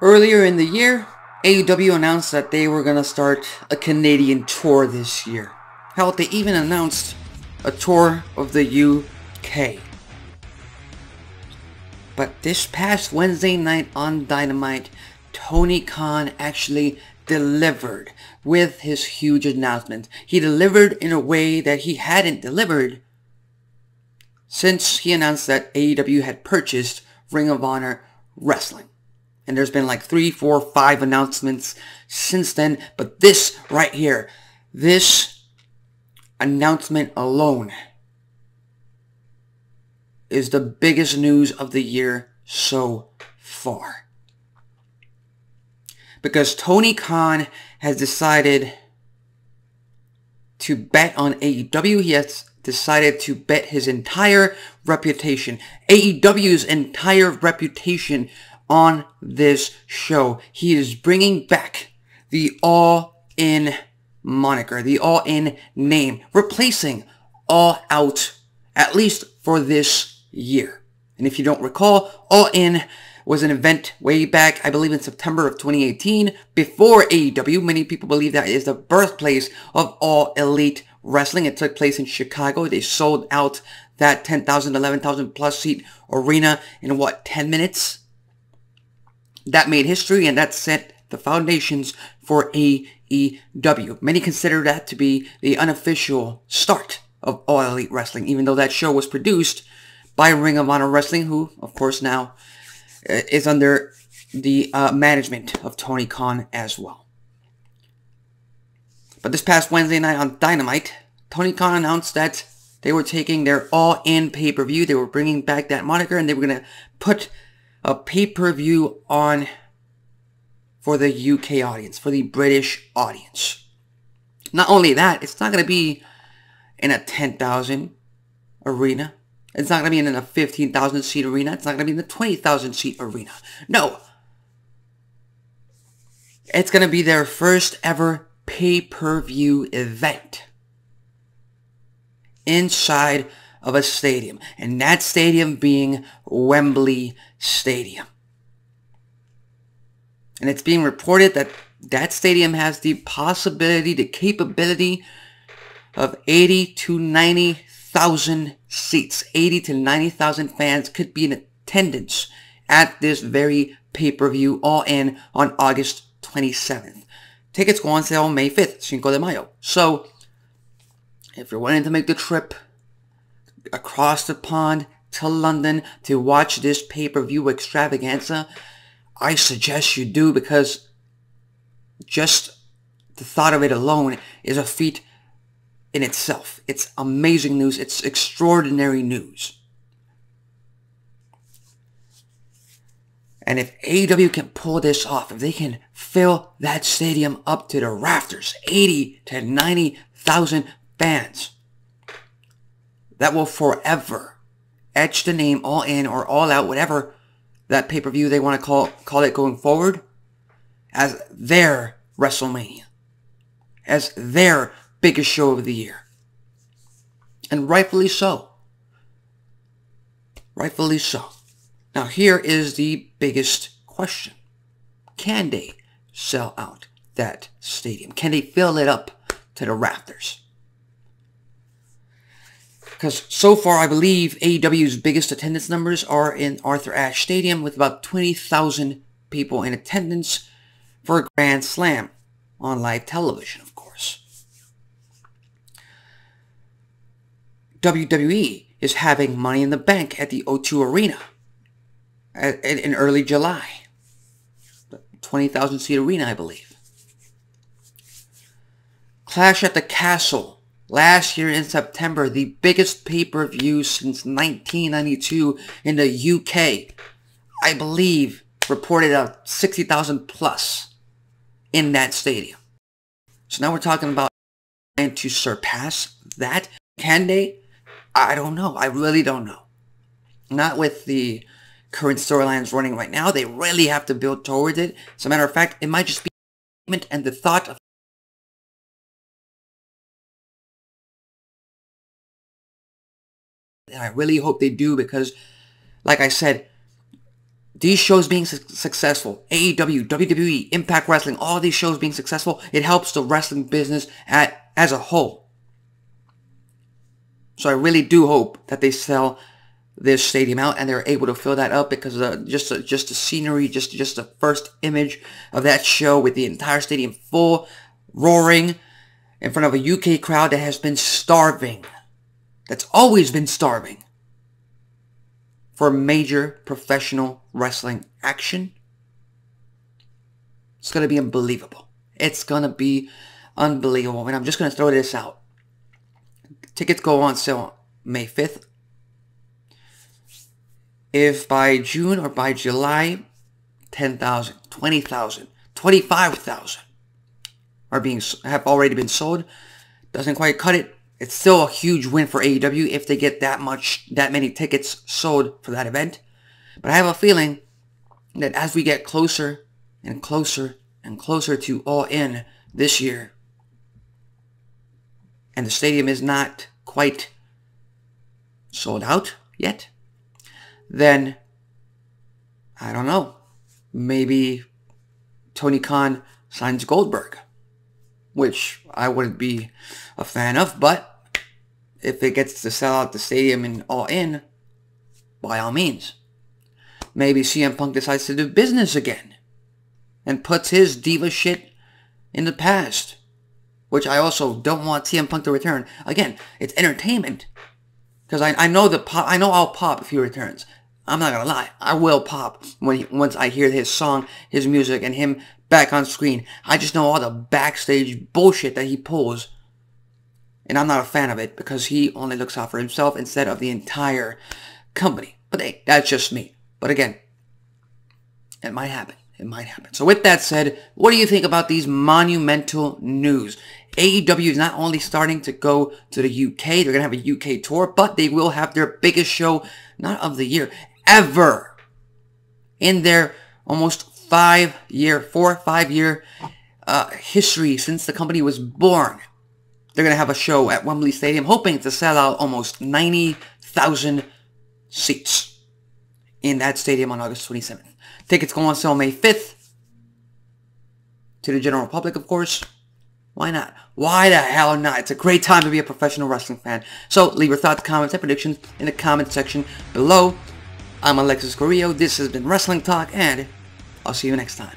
Earlier in the year, AEW announced that they were going to start a Canadian tour this year. Hell, they even announced a tour of the UK. But this past Wednesday night on Dynamite, Tony Khan actually delivered with his huge announcement. He delivered in a way that he hadn't delivered since he announced that AEW had purchased Ring of Honor Wrestling. And there's been like 3, 4, 5 announcements since then. But this right here, this announcement alone is the biggest news of the year so far. Because Tony Khan has decided to bet on AEW. He has decided to bet his entire reputation, AEW's entire reputation, on this show. He is bringing back the All In moniker, the All In name, replacing All Out, at least for this year. And if you don't recall, All In was an event way back, I believe in September of 2018, before AEW. Many people believe that is the birthplace of All Elite Wrestling. It took place in Chicago. They sold out that 10,000, 11,000 plus seat arena in 10 minutes? That made history, and that set the foundations for AEW. Many consider that to be the unofficial start of All Elite Wrestling, even though that show was produced by Ring of Honor Wrestling, who, of course, now is under the management of Tony Khan as well. But this past Wednesday night on Dynamite, Tony Khan announced that they were taking their All In pay-per-view. They were bringing back that moniker, and they were going to put a pay-per-view on for the UK audience, for the British audience. Not only that, it's not going to be in a 10,000 arena. It's not going to be in a 15,000 seat arena. It's not going to be in the 20,000 seat arena. No. It's going to be their first ever pay-per-view event inside of a stadium, and that stadium being Wembley Stadium. And it's being reported that that stadium has the possibility, the capability of 80 to 90,000 seats. 80 to 90,000 fans could be in attendance at this very pay-per-view, All In, on August 27th. Tickets go on sale on May 5th, Cinco de Mayo. So, if you're wanting to make the trip across the pond to London to watch this pay-per-view extravaganza, I suggest you do, because just the thought of it alone is a feat in itself. It's amazing news. It's extraordinary news. And if AEW can pull this off, if they can fill that stadium up to the rafters, 80 to 90,000 fans, that will forever etch the name All In or All Out, whatever that pay-per-view they want to call it going forward, as their WrestleMania, as their biggest show of the year. And rightfully so. Rightfully so. Now here is the biggest question. Can they sell out that stadium? Can they fill it up to the rafters? Because so far, I believe AEW's biggest attendance numbers are in Arthur Ashe Stadium, with about 20,000 people in attendance for a Grand Slam on live television, of course. WWE is having Money in the Bank at the O2 Arena in early July. 20,000 seat arena, I believe. Clash at the Castle last year in September, the biggest pay-per-view since 1992 in the UK. I believe reported out 60,000 plus in that stadium. So now we're talking about trying to surpass that. Can they? I don't know. I really don't know. Not with the current storylines running right now. They really have to build towards it. As a matter of fact, it might just be and the thought of and I really hope they do, because, like I said, these shows being successful, AEW, WWE, Impact Wrestling, all these shows being successful, it helps the wrestling business as a whole. So I really do hope that they sell this stadium out and they're able to fill that up, because just the scenery, just the first image of that show with the entire stadium full, roaring, in front of a UK crowd that has been starving. That's always been starving for major professional wrestling action. It's going to be unbelievable. It's going to be unbelievable. And I'm just going to throw this out. Tickets go on sale May 5th. If by June or by July, 10,000, 20,000, 25,000 have already been sold, doesn't quite cut it. It's still a huge win for AEW if they get that many tickets sold for that event. But I have a feeling that as we get closer and closer and closer to All In this year, and the stadium is not quite sold out yet, then, I don't know, maybe Tony Khan signs Goldberg, which I wouldn't be a fan of, but if it gets to sell out the stadium and All In, by all means. Maybe CM Punk decides to do business again and puts his diva shit in the past, which I also don't want CM Punk to return. Again, it's entertainment, because I know I'll pop if he returns. I'm not gonna lie, I will pop once I hear his song, his music, and him back on screen. I just know all the backstage bullshit that he pulls, and I'm not a fan of it, because he only looks out for himself instead of the entire company. But hey, that's just me. But again, it might happen. It might happen. So with that said, what do you think about these monumental news? AEW is not only starting to go to the UK, they're going to have a UK tour, but they will have their biggest show, not of the year, ever, in their almost 4 or 5 year history since the company was born. They're going to have a show at Wembley Stadium, hoping to sell out almost 90,000 seats in that stadium on August 27th. Tickets go on sale May 5th. To the general public, of course. Why not? Why the hell not? It's a great time to be a professional wrestling fan. So leave your thoughts, comments, and predictions in the comment section below. I'm Alexis Carrillo. This has been Wrestling Talk, and I'll see you next time.